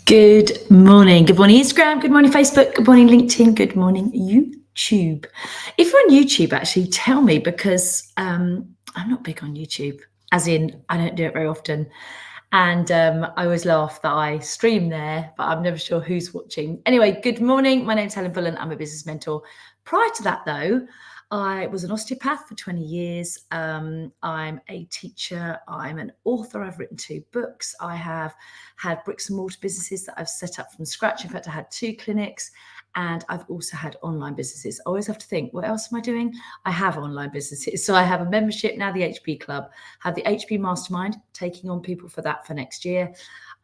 Good morning. Good morning, Instagram. Good morning, Facebook. Good morning, LinkedIn. Good morning, YouTube. If you're on YouTube, actually, tell me because I'm not big on YouTube, as in I don't do it very often. And I always laugh that I stream there, but I'm never sure who's watching. Anyway, good morning. My name's Helen Bullen. I'm a business mentor. Prior to that, though, I was an osteopath for 20 years. I'm a teacher. I'm an author. I've written 2 books. I have had bricks and mortar businesses that I've set up from scratch. In fact, I had 2 clinics, and I've also had online businesses. I always have to think, what else am I doing? I have online businesses. So I have a membership now, the HP Club, I have the HP Mastermind, taking on people for that for next year.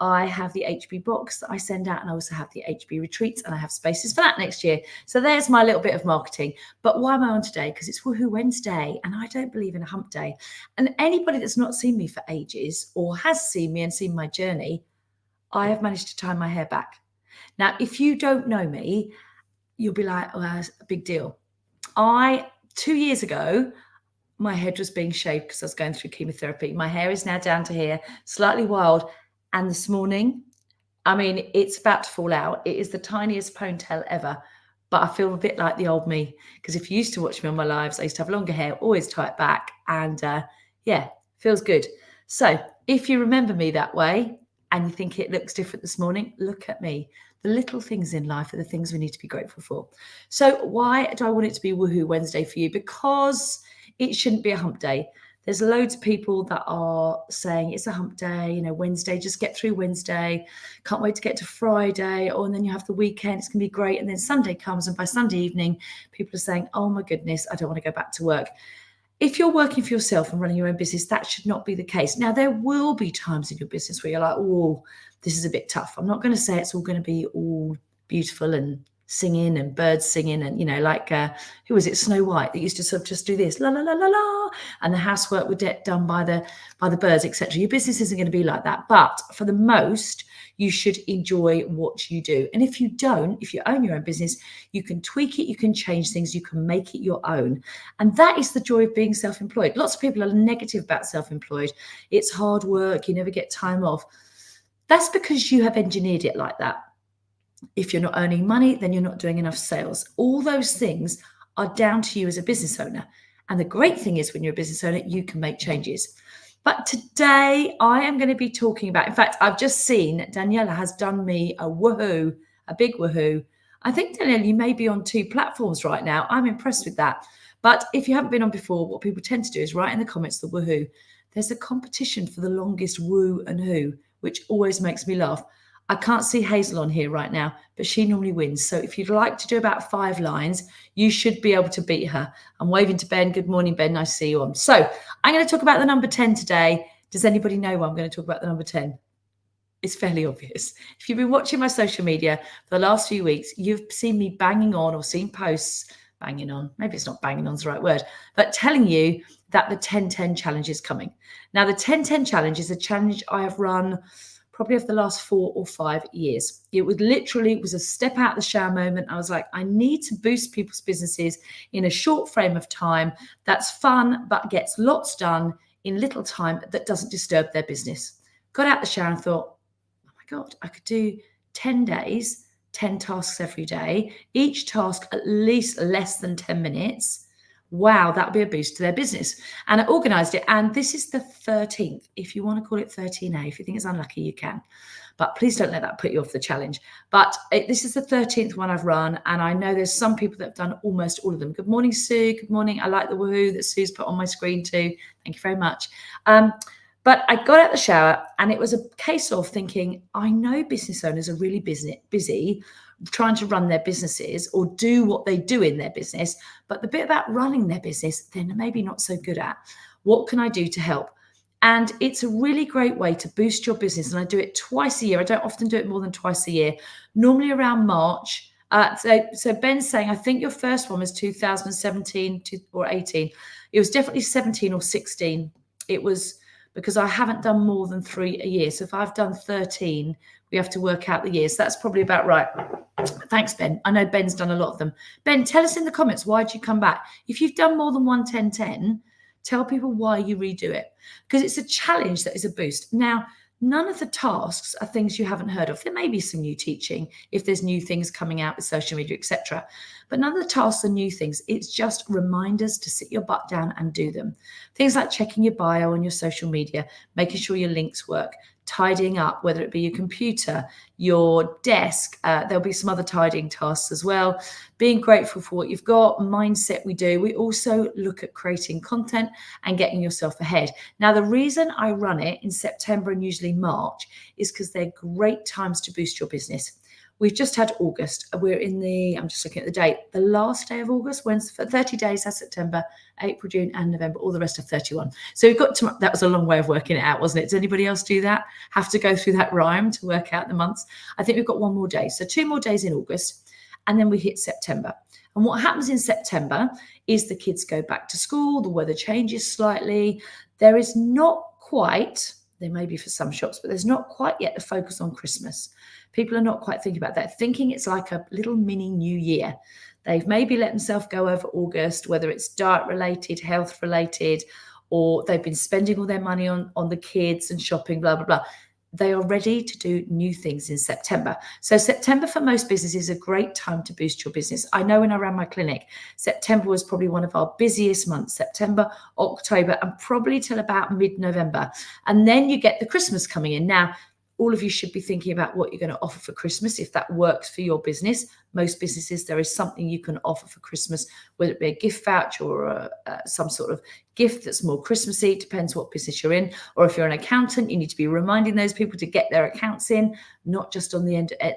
I have the HB box that I send out, and I also have the HB retreats, and I have spaces for that next year. So there's my little bit of marketing. But why am I on today? Because it's Woohoo Wednesday, and I don't believe in a hump day. And anybody that's not seen me for ages or has seen me and seen my journey, I have managed to tie my hair back. Now, if you don't know me, you'll be like, oh, that's a big deal. 2 years ago, my head was being shaved because I was going through chemotherapy. My hair is now down to here, slightly wild. And this morning, I mean, it's about to fall out. It is the tiniest ponytail ever, but I feel a bit like the old me, because if you used to watch me on my lives, I used to have longer hair, always tie it back, and feels good. So if you remember me that way and you think it looks different this morning, look at me. The little things in life are the things we need to be grateful for. So why do I want it to be Woohoo Wednesday for you? Because it shouldn't be a hump day. There's loads of people that are saying it's a hump day, Wednesday, just get through Wednesday. Can't wait to get to Friday. And then you have the weekend, it's going to be great. And then Sunday comes, and by Sunday evening, people are saying, oh my goodness, I don't want to go back to work. If you're working for yourself and running your own business, that should not be the case. Now, there will be times in your business where you're like, oh, this is a bit tough. I'm not going to say it's all going to be all beautiful and singing and birds singing and, who was it, Snow White, that used to sort of just do this, la, la, la, la, la, and the housework would get done by the birds, etc. Your business isn't going to be like that. But for the most, you should enjoy what you do. And if you own your own business, you can tweak it, you can change things, you can make it your own. And that is the joy of being self-employed. Lots of people are negative about self-employed. It's hard work, you never get time off. That's because you have engineered it like that. If you're not earning money, then you're not doing enough sales. All those things are down to you as a business owner. And the great thing is, when you're a business owner, you can make changes. But today I am going to be talking about, in fact, I've just seen Daniela has done me a woohoo, a big woohoo. I think, Daniela, you may be on 2 platforms right now. I'm impressed with that. But if you haven't been on before, what people tend to do is write in the comments the woohoo. There's a competition for the longest woo and who, which always makes me laugh. I can't see Hazel on here right now, but she normally wins. So if you'd like to do about 5 lines, you should be able to beat her. I'm waving to Ben. Good morning, Ben. Nice to see you on. So I'm going to talk about the number 10 today. Does anybody know why I'm going to talk about the number 10? It's fairly obvious. If you've been watching my social media for the last few weeks, you've seen me banging on or seen posts banging on. Maybe it's not banging on's the right word, but telling you that the 10-10 challenge is coming. Now, the 10-10 challenge is a challenge I have run probably over the last 4 or 5 years. It was a step out of the shower moment. I was like, I need to boost people's businesses in a short frame of time that's fun, but gets lots done in little time that doesn't disturb their business. Got out the shower and thought, oh my God, I could do 10 days, 10 tasks every day, each task at least less than 10 minutes. Wow, that would be a boost to their business. And I organised it. And this is the 13th. If you want to call it 13A, if you think it's unlucky, you can. But please don't let that put you off the challenge. But this is the 13th one I've run. And I know there's some people that have done almost all of them. Good morning, Sue. Good morning. I like the woohoo that Sue's put on my screen too. Thank you very much. But I got out the shower, and it was a case of thinking, I know business owners are really busy trying to run their businesses or do what they do in their business, but the bit about running their business, they're maybe not so good at. What can I do to help? And it's a really great way to boost your business. And I do it twice a year. I don't often do it more than twice a year, normally around March. So Ben's saying, I think your first one was 2017 or 18. It was definitely 17 or 16. It was because I haven't done more than 3 a year. So if I've done 13, we have to work out the years. So that's probably about right. Thanks, Ben. I know Ben's done a lot of them. Ben, tell us in the comments, why did you come back? If you've done more than 1 10 10, tell people why you redo it, because it's a challenge that is a boost. Now, None of the tasks are things you haven't heard of. There may be some new teaching if there's new things coming out with social media, etc. But none of the tasks are new things. It's just reminders to sit your butt down and do them. Things like checking your bio on your social media, making sure your links work, tidying up, whether it be your computer, your desk. There'll be some other tidying tasks as well. Being grateful for what you've got, mindset we do. We also look at creating content and getting yourself ahead. Now, the reason I run it in September and usually March is because they're great times to boost your business. We've just had August. We're in I'm just looking at the date, the last day of August, Wednesday, for 30 days, that's September, April, June, and November, all the rest of 31. So we've got to, that was a long way of working it out, wasn't it? Does anybody else do that? Have to go through that rhyme to work out the months? I think we've got one more day. So 2 more days in August, and then we hit September. And what happens in September is the kids go back to school, the weather changes slightly. There is not quite, there may be for some shops, but there's not quite yet the focus on Christmas. People are not quite thinking about that, thinking it's like a little mini new year. They've maybe let themselves go over August, whether it's diet related, health related, or they've been spending all their money on the kids and shopping, blah, blah, blah. They are ready to do new things in September. So September for most businesses is a great time to boost your business. I know when I ran my clinic, September was probably one of our busiest months, September, October, and probably till about mid-November. And then you get the Christmas coming in. Now, all of you should be thinking about what you're going to offer for Christmas, if that works for your business. Most businesses, there is something you can offer for Christmas, whether it be a gift voucher or some sort of gift that's more Christmassy. It depends what business you're in. Or if you're an accountant, you need to be reminding those people to get their accounts in, not just at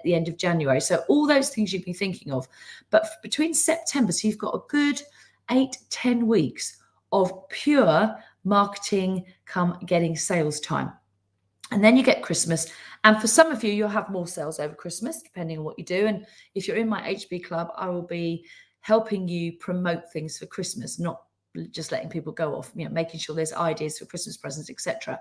the end of January. So all those things you'd be thinking of. But between September, so you've got a good 8-10 weeks of pure marketing come getting sales time. And then you get Christmas. And for some of you, you'll have more sales over Christmas, depending on what you do. And if you're in my HB club, I will be helping you promote things for Christmas, not just letting people go off, making sure there's ideas for Christmas presents, etc.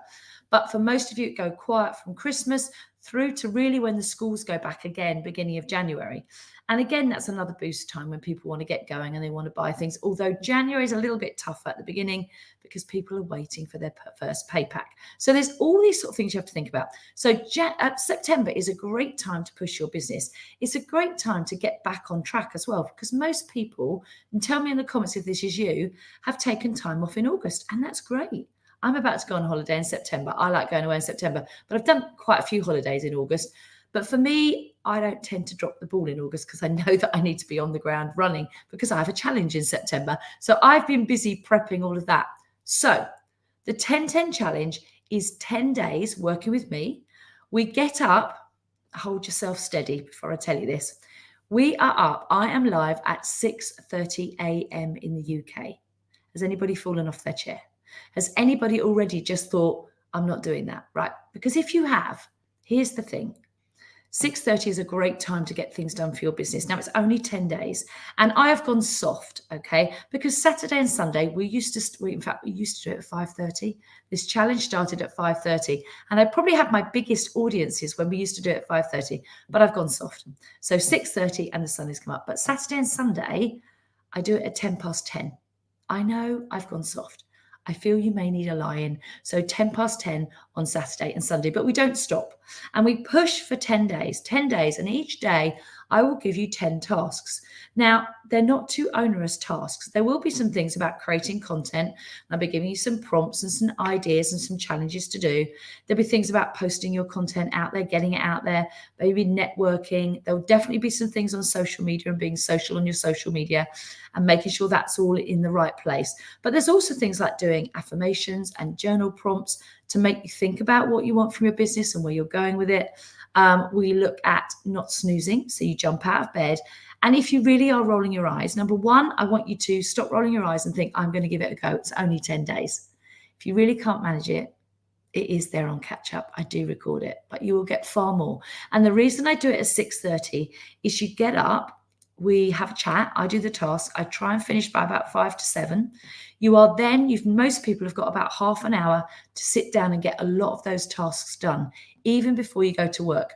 But for most of you, it go quiet from Christmas through to really when the schools go back again, beginning of January. And again, that's another boost time when people want to get going and they want to buy things. Although January is a little bit tougher at the beginning because people are waiting for their first pay pack. So there's all these sort of things you have to think about. So September is a great time to push your business. It's a great time to get back on track as well, because most people, and tell me in the comments if this is you, have taken time off in August, and that's great. I'm about to go on holiday in September. I like going away in September, but I've done quite a few holidays in August. But for me, I don't tend to drop the ball in August because I know that I need to be on the ground running because I have a challenge in September. So I've been busy prepping all of that. So the 10-10 challenge is 10 days working with me. We get up, hold yourself steady before I tell you this. We are up, I am live at 6:30 a.m. in the UK. Has anybody fallen off their chair? Has anybody already just thought, I'm not doing that, right? Because if you have, here's the thing. 6:30 is a great time to get things done for your business. Now, it's only 10 days. And I have gone soft, okay? Because Saturday and Sunday, we used to do it at 5:30. This challenge started at 5:30. And I probably had my biggest audiences when we used to do it at 5:30. But I've gone soft. So 6:30 and the sun has come up. But Saturday and Sunday, I do it at 10:10. I know I've gone soft. I feel you may need a lie-in. So 10:10 on Saturday and Sunday, but we don't stop. And we push for 10 days, and each day I will give you 10 tasks. Now, they're not too onerous tasks. There will be some things about creating content. I'll be giving you some prompts and some ideas and some challenges to do. There'll be things about posting your content out there, getting it out there, maybe networking. There'll definitely be some things on social media and being social on your social media and making sure that's all in the right place. But there's also things like doing affirmations and journal prompts to make you think about what you want from your business and where you're going with it. We look at not snoozing, so you jump out of bed. And if you really are rolling your eyes, number one, I want you to stop rolling your eyes and think, I'm going to give it a go. It's only 10 days. If you really can't manage it, it is there on catch up. I do record it, but you will get far more. And the reason I do it at 6:30 is you get up, we have a chat, I do the task, I try and finish by about 5 to 7. Most people have got about half an hour to sit down and get a lot of those tasks done, even before you go to work.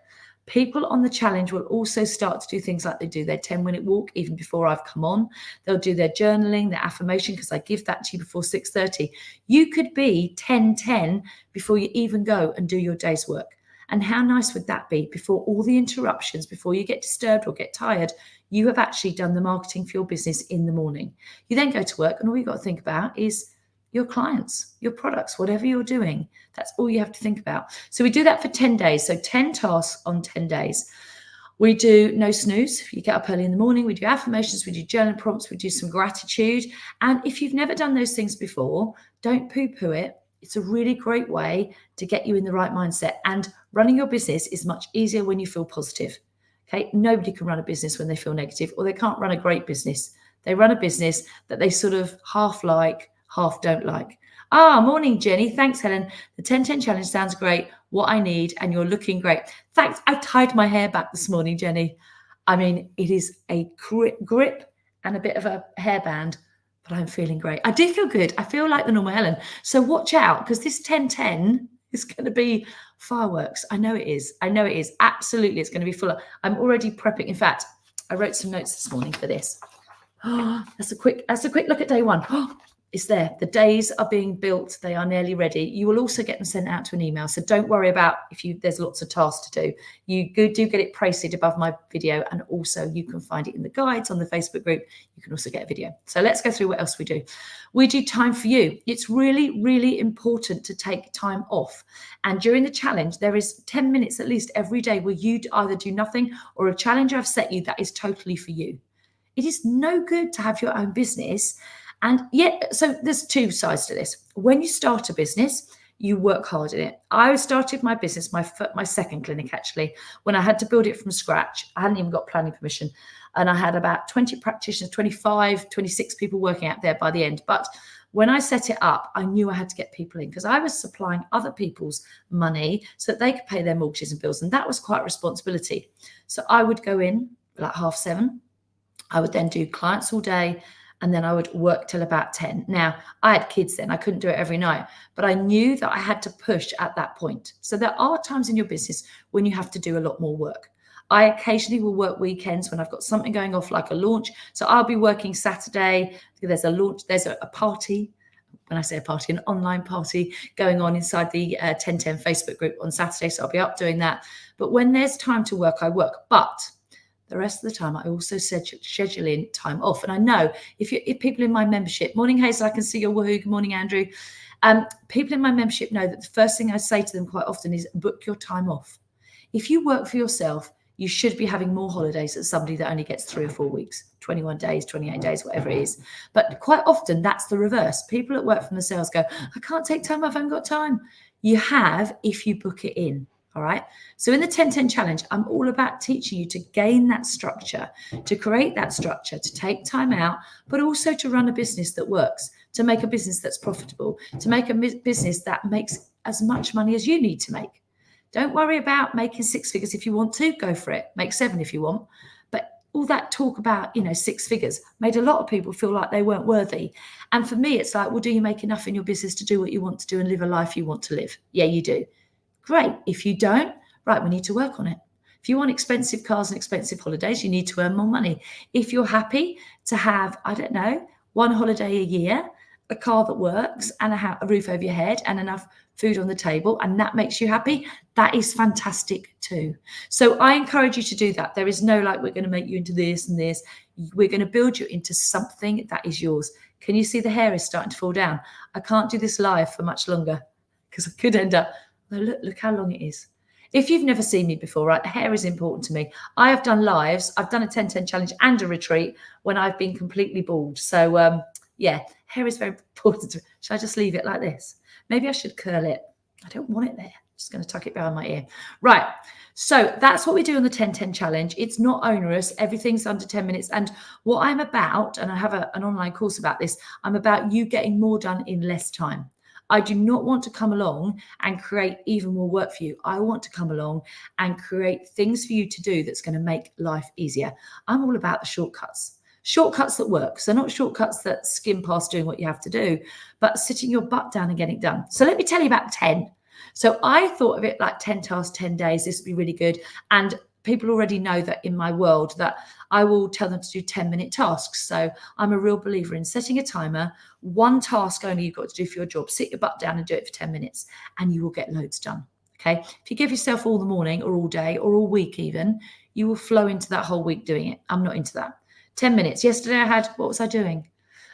People on the challenge will also start to do things like they do their 10-minute walk even before I've come on. They'll do their journaling, their affirmation, because I give that to you before 6:30. You could be 10:10 before you even go and do your day's work. And how nice would that be? Before all the interruptions, before you get disturbed or get tired, you have actually done the marketing for your business in the morning. You then go to work, and all you've got to think about is your clients, your products, whatever you're doing. That's all you have to think about. So we do that for 10 days. So 10 tasks on 10 days. We do no snooze. You get up early in the morning. We do affirmations. We do journal prompts. We do some gratitude. And if you've never done those things before, don't poo-poo it. It's a really great way to get you in the right mindset. And running your business is much easier when you feel positive. Okay. Nobody can run a business when they feel negative, or they can't run a great business. They run a business that they sort of half like, half don't like. Morning, Jenny. Thanks, Helen. The 10-10 challenge sounds great. What I need, and you're looking great. Thanks. I tied my hair back this morning, Jenny. I mean, it is a grip and a bit of a hairband, but I'm feeling great. I do feel good. I feel like the normal Helen. So watch out, because this 10-10 is going to be fireworks. I know it is. I know it is. Absolutely. It's going to be full of, I'm already prepping. In fact, I wrote some notes this morning for this. That's a quick look at day one. It's there. The days are being built. They are nearly ready. You will also get them sent out to an email. So don't worry about there's lots of tasks to do. You do get it pasted above my video, and also you can find it in the guides on the Facebook group. You can also get a video. So let's go through what else we do. We do time for you. It's really, really important to take time off. And during the challenge, there is 10 minutes at least every day where you either do nothing or a challenge I've set you that is totally for you. It is no good to have your own business. And yet, so there's two sides to this. When you start a business, you work hard in it. I started my business, my second clinic actually, when I had to build it from scratch. I hadn't even got planning permission. And I had about 20 practitioners, 25, 26 people working out there by the end. But when I set it up, I knew I had to get people in, because I was supplying other people's money so that they could pay their mortgages and bills. And that was quite a responsibility. So I would go in like 7:30. I would then do clients all day, and then I would work till about 10. Now, I had kids then. I couldn't do it every night, but I knew that I had to push at that point. So there are times in your business when you have to do a lot more work. I occasionally will work weekends when I've got something going off, like a launch. So I'll be working Saturday. There's a launch. There's a party. When I say a party, an online party going on inside the 10-10 Facebook group on Saturday. So I'll be up doing that. But when there's time to work, I work. But the rest of the time, I also schedule in time off. And I know if people in my membership, morning Hazel, I can see your woohoo. Good morning, Andrew. People in my membership know that the first thing I say to them quite often is book your time off. If you work for yourself, you should be having more holidays than somebody that only gets 3 or 4 weeks, 21 days, 28 days, whatever it is. But quite often that's the reverse. People that work from themselves go, I can't take time off, I haven't got time. You have if you book it in. All right. So in the 10-10 challenge, I'm all about teaching you to gain that structure, to create that structure, to take time out, but also to run a business that works, to make a business that's profitable, to make a business that makes as much money as you need to make. Don't worry about making 6 figures. If you want to, go for it. Make 7 if you want. But all that talk about, 6 figures made a lot of people feel like they weren't worthy. And for me, it's like, well, do you make enough in your business to do what you want to do and live a life you want to live? Yeah, you do. Great. If you don't, right, we need to work on it. If you want expensive cars and expensive holidays, you need to earn more money. If you're happy to have, 1 holiday a year, a car that works, and a roof over your head and enough food on the table, and that makes you happy, that is fantastic too. So I encourage you to do that. There is no we're going to make you into this and this. We're going to build you into something that is yours. Can you see the hair is starting to fall down? I can't do this live for much longer because I could end up, look how long it is. If you've never seen me before, right, hair is important to me. I have done lives. I've done a 10-10 challenge and a retreat when I've been completely bald. So yeah, hair is very important. Should I just leave it like this? Maybe I should curl it. I don't want it there. I'm just going to tuck it behind my ear. Right. So that's what we do on the 10-10 challenge. It's not onerous. Everything's under 10 minutes. And what I'm about, and I have an online course about this, I'm about you getting more done in less time. I do not want to come along and create even more work for you. I want to come along and create things for you to do that's going to make life easier. I'm all about the shortcuts. Shortcuts that work. So not shortcuts that skim past doing what you have to do, but sitting your butt down and getting it done. So let me tell you about 10. So I thought of it like 10 tasks, 10 days. This would be really good. And people already know that in my world that I will tell them to do 10-minute tasks. So I'm a real believer in setting a timer, one task only you've got to do for your job. Sit your butt down and do it for 10 minutes and you will get loads done. Okay. If you give yourself all the morning or all day or all week even, you will flow into that whole week doing it. I'm not into that. 10 minutes. Yesterday what was I doing?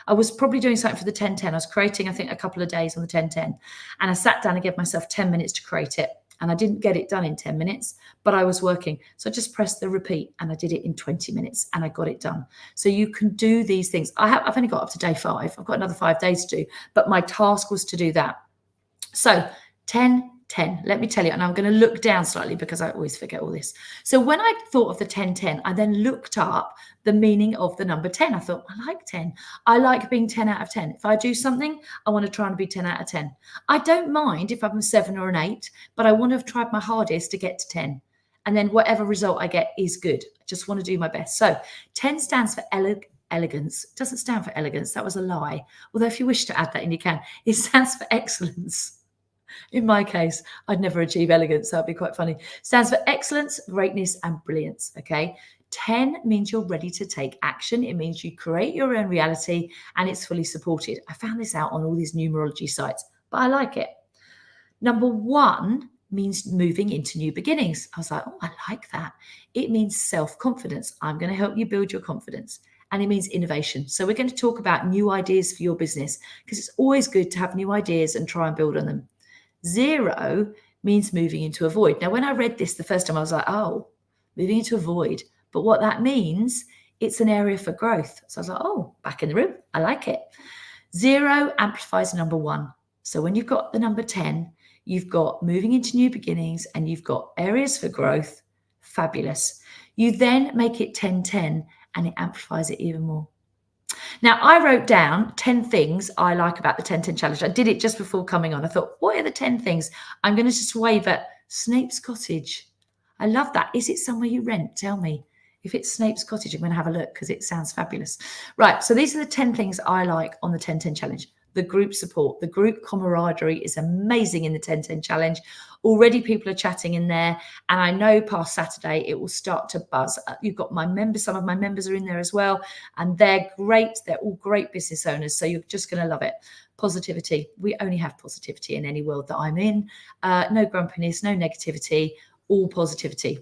I was probably doing something for the 10-10. I was creating, I think, a couple of days on the 10-10. And I sat down and gave myself 10 minutes to create it. And I didn't get it done in 10 minutes, but I was working. So I just pressed the repeat and I did it in 20 minutes and I got it done. So you can do these things. I've only got up to day 5. I've got another 5 days to do, but my task was to do that. So 10, 10, let me tell you, and I'm going to look down slightly because I always forget all this. So when I thought of the 10-10, I then looked up the meaning of the number 10. I thought, I like 10. I like being 10 out of 10. If I do something, I want to try and be 10 out of 10. I don't mind if I'm a 7 or an 8, but I want to have tried my hardest to get to 10. And then whatever result I get is good. I just want to do my best. So 10 stands for elegance. It doesn't stand for elegance. That was a lie. Although if you wish to add that in, you can. It stands for excellence. In my case, I'd never achieve elegance. That'd be quite funny. Stands for excellence, greatness, and brilliance. Okay. 10 means you're ready to take action. It means you create your own reality and it's fully supported. I found this out on all these numerology sites, but I like it. Number 1 means moving into new beginnings. I was like, oh, I like that. It means self-confidence. I'm going to help you build your confidence. And it means innovation. So we're going to talk about new ideas for your business because it's always good to have new ideas and try and build on them. 0 means moving into a void. Now, when I read this the first time, I was like, oh, moving into a void. But what that means, it's an area for growth. So I was like, oh, back in the room. I like it. 0 amplifies number 1. So when you've got the number 10, you've got moving into new beginnings and you've got areas for growth. Fabulous. You then make it 10-10 and it amplifies it even more. Now, I wrote down 10 things I like about the 10-10 challenge. I did it just before coming on. I thought, what are the 10 things? I'm going to just wave at Snape's Cottage. I love that. Is it somewhere you rent? Tell me. If it's Snape's Cottage, I'm going to have a look because it sounds fabulous. Right. So these are the 10 things I like on the 10-10 challenge. The group support, the group camaraderie is amazing in the 10-10 challenge. Already people are chatting in there. And I know past Saturday, it will start to buzz. You've got my members. Some of my members are in there as well. And they're great. They're all great business owners. So you're just going to love it. Positivity. We only have positivity in any world that I'm in. No grumpiness, no negativity, all positivity.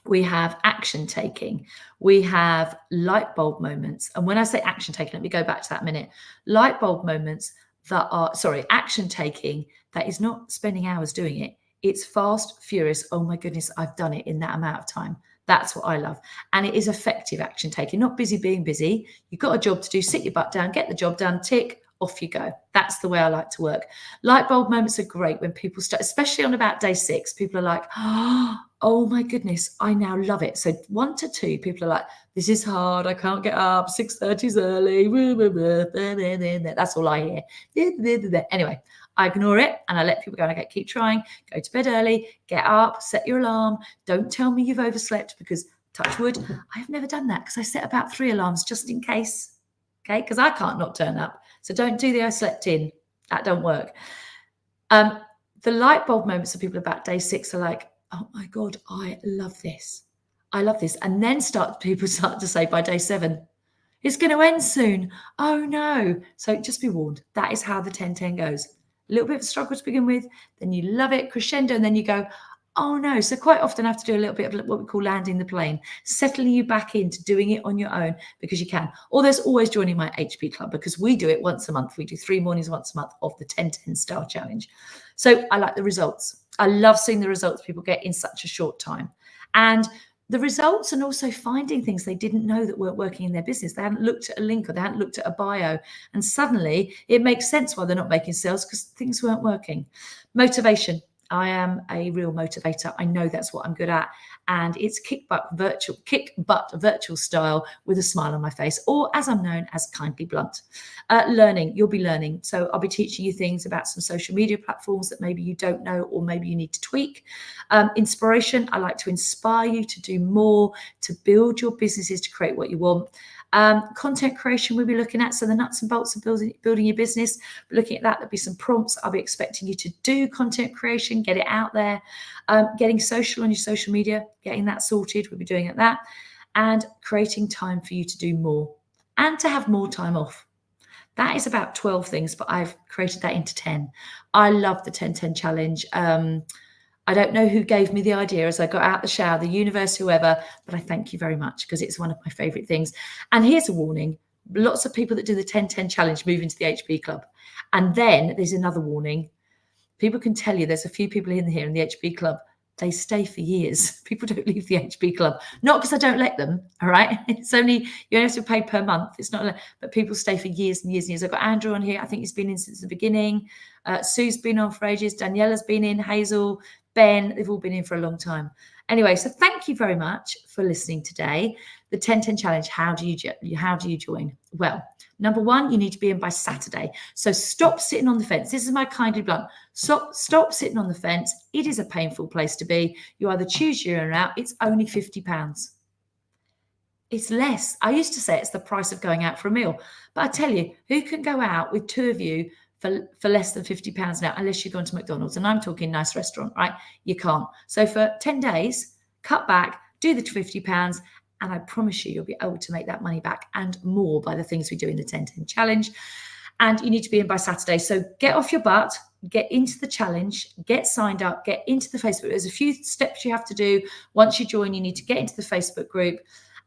We have action taking. We have light bulb moments. And when I say action taking, let me go back to that minute. Light bulb moments that are, action taking that is not spending hours doing it. It's fast, furious. Oh my goodness, I've done it in that amount of time. That's what I love. And it is effective action taking, not busy being busy. You've got a job to do, sit your butt down, get the job done, tick, off you go. That's the way I like to work. Light bulb moments are great when people start, especially on about day 6. People are like, oh my goodness, I now love it. So 1 to 2, people are like, this is hard. I can't get up. 6:30 is early. That's all I hear. Anyway, I ignore it and I let people go. And I keep trying. Go to bed early. Get up. Set your alarm. Don't tell me you've overslept because, touch wood, I have never done that because I set about 3 alarms just in case. Okay, because I can't not turn up. So don't do the I slept in. That don't work. The light bulb moments of people about day 6 are like, oh my God, I love this. I love this. And then people start to say by day 7, it's going to end soon. Oh no. So just be warned. That is how the 10-10 goes. A little bit of a struggle to begin with. Then you love it, crescendo, and then you go, oh no. So quite often I have to do a little bit of what we call landing the plane, settling you back into doing it on your own because you can. Or there's always joining my HP club because we do it once a month. We do 3 mornings once a month of the 10-10 Star Challenge. So I like the results. I love seeing the results people get in such a short time. And the results and also finding things they didn't know that weren't working in their business. They hadn't looked at a link or they hadn't looked at a bio. And suddenly it makes sense why they're not making sales because things weren't working. Motivation. I am a real motivator. I know that's what I'm good at. And it's kick butt virtual style with a smile on my face, or as I'm known as kindly blunt. Learning, you'll be learning. So I'll be teaching you things about some social media platforms that maybe you don't know, or maybe you need to tweak. Inspiration, I like to inspire you to do more, to build your businesses, to create what you want. Content creation we'll be looking at. So the nuts and bolts of building your business. We're looking at that. There'll be some prompts. I'll be expecting you to do content creation, get it out there. Getting social on your social media, getting that sorted. We'll be doing at that. And creating time for you to do more and to have more time off. That is about 12 things, but I've created that into 10. I love the 10-10 challenge. I don't know who gave me the idea as I got out the shower, the universe, whoever, but I thank you very much because it's one of my favorite things. And here's a warning. Lots of people that do the 10-10 challenge move into the HB Club. And then there's another warning. People can tell you there's a few people in here in the HB Club. They stay for years. People don't leave the HB Club. Not because I don't let them, all right? It's only, you only have to pay per month. It's not, but people stay for years and years and years. I've got Andrew on here. I think he's been in since the beginning. Sue's been on for ages. Daniela's been in. Hazel, Ben, they've all been in for a long time. Anyway, so thank you very much for listening today. The 10-10 challenge, how do you join? Well, number one, you need to be in by Saturday. So stop sitting on the fence. This is my kindly blunt. Stop sitting on the fence. It is a painful place to be. You either choose your own out. It's only £50. It's less. I used to say it's the price of going out for a meal. But I tell you, who can go out with two of you for less than £50 now, unless you're going to McDonald's? And I'm talking nice restaurant, right? You can't. So for 10 days, cut back, do the £50, and I promise you'll be able to make that money back and more by the things we do in the 10-10 challenge. And you need to be in by Saturday. So get off your butt, get into the challenge, get signed up, get into the Facebook. There's a few steps you have to do. Once you join, you need to get into the Facebook group,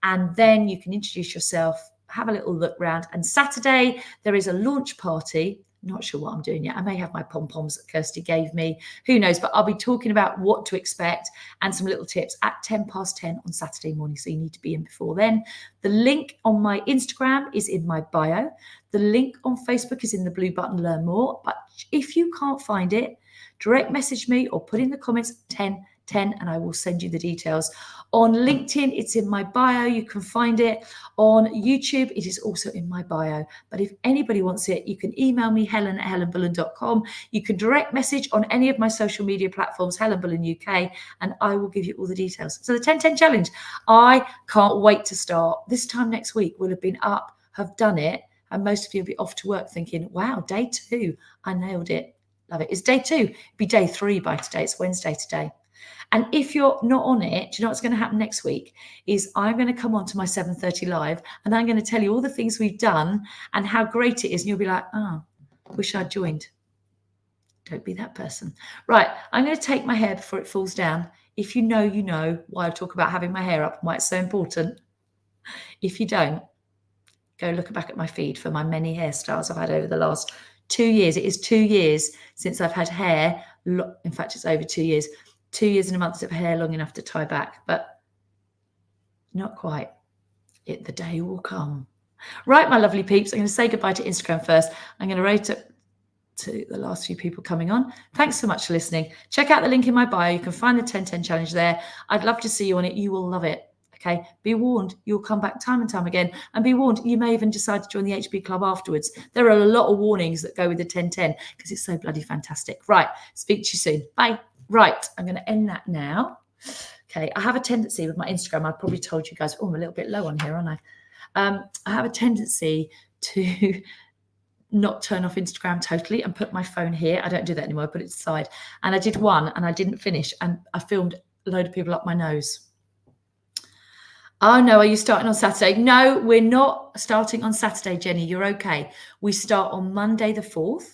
and then you can introduce yourself, have a little look round. And Saturday, there is a launch party. Not sure what I'm doing yet. I may have my pom-poms that Kirsty gave me. Who knows? But I'll be talking about what to expect and some little tips at 10:10 on Saturday morning. So you need to be in before then. The link on my Instagram is in my bio. The link on Facebook is in the blue button, Learn More. But if you can't find it, direct message me or put in the comments 10:10 and I will send you the details. On LinkedIn, it's in my bio. You can find it. On YouTube, it is also in my bio. But if anybody wants it, you can email me, helen@helenbullen.com. You can direct message on any of my social media platforms, Helen Bullen UK, and I will give you all the details. So the 10-10 challenge, I can't wait to start. This time next week, we'll have been up, have done it, and most of you will be off to work thinking, wow, day 2, I nailed it. Love it. It's day 2. It'll be day 3 by today. It's Wednesday today. And if you're not on it, do you know what's going to happen next week? Is I'm going to come on to my 7:30 live and I'm going to tell you all the things we've done and how great it is. And you'll be like, oh, wish I'd joined. Don't be that person. Right. I'm going to take my hair before it falls down. If you know why I talk about having my hair up and why it's so important. If you don't, go look back at my feed for my many hairstyles I've had over the last 2 years. It is 2 years since I've had hair. In fact, it's over 2 years. 2 years and a month of hair long enough to tie back, but not quite. The day will come. Right, my lovely peeps, I'm going to say goodbye to Instagram first. I'm going to rate it to the last few people coming on. Thanks so much for listening. Check out the link in my bio. You can find the 10-10 challenge there. I'd love to see you on it. You will love it. Okay, be warned, you'll come back time and time again. And be warned, you may even decide to join the HB Club afterwards. There are a lot of warnings that go with the 10-10 because it's so bloody fantastic. Right, speak to you soon. Bye. Right, I'm going to end that now. Okay, I have a tendency with my Instagram, I've probably told you guys, I'm a little bit low on here, aren't I? I have a tendency to not turn off Instagram totally and put my phone here. I don't do that anymore. I put it aside. And I did one and I didn't finish. And I filmed a load of people up my nose. Oh, no, are you starting on Saturday? No, we're not starting on Saturday, Jenny. You're okay. We start on Monday the 4th.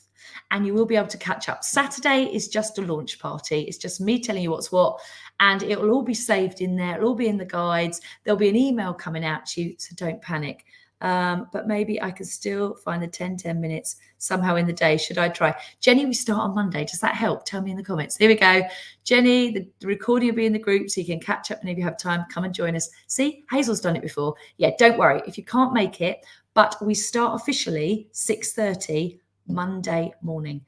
And you will be able to catch up. Saturday is just a launch party. It's just me telling you what's what. And it will all be saved in there. It'll all be in the guides. There'll be an email coming out to you, so don't panic. But maybe I can still find the 10 minutes somehow in the day. Should I try? Jenny, we start on Monday. Does that help? Tell me in the comments. Here we go. Jenny, the recording will be in the group so you can catch up. And if you have time, come and join us. See, Hazel's done it before. Yeah, don't worry if you can't make it. But we start officially 6:30 Monday morning.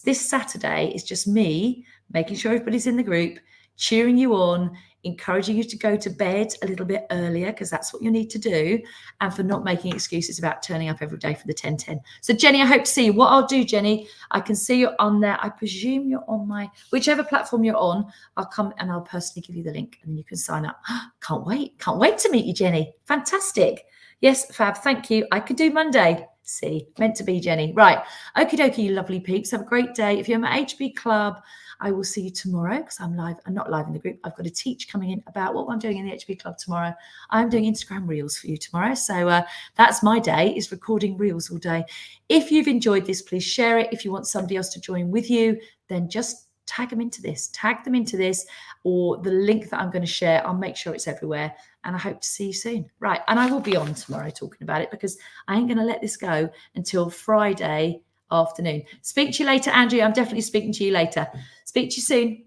This Saturday is just me making sure everybody's in the group, cheering you on. encouraging you to go to bed a little bit earlier because that's what you need to do, and for not making excuses about turning up every day for the 10:10. So Jenny, I hope to see you. What I'll do, Jenny, I can see you're on there. I presume you're on whichever platform you're on. I'll come and I'll personally give you the link and then you can sign up. Can't wait to meet you, Jenny. Fantastic. Yes, fab. Thank you. I could do Monday. See, meant to be, Jenny. Right. Okie dokie, you lovely peeps. Have a great day. If you're in my HB club, I will see you tomorrow because I'm live. I'm not live in the group. I've got a teach coming in about what I'm doing in the HB club tomorrow. I'm doing Instagram Reels for you tomorrow. So that's my day, is recording Reels all day. If you've enjoyed this, please share it. If you want somebody else to join with you, then just tag them into this, or the link that I'm going to share. I'll make sure it's everywhere. And I hope to see you soon. Right. And I will be on tomorrow talking about it because I ain't going to let this go until Friday afternoon. Speak to you later, Andrew. I'm definitely speaking to you later. Speak to you soon.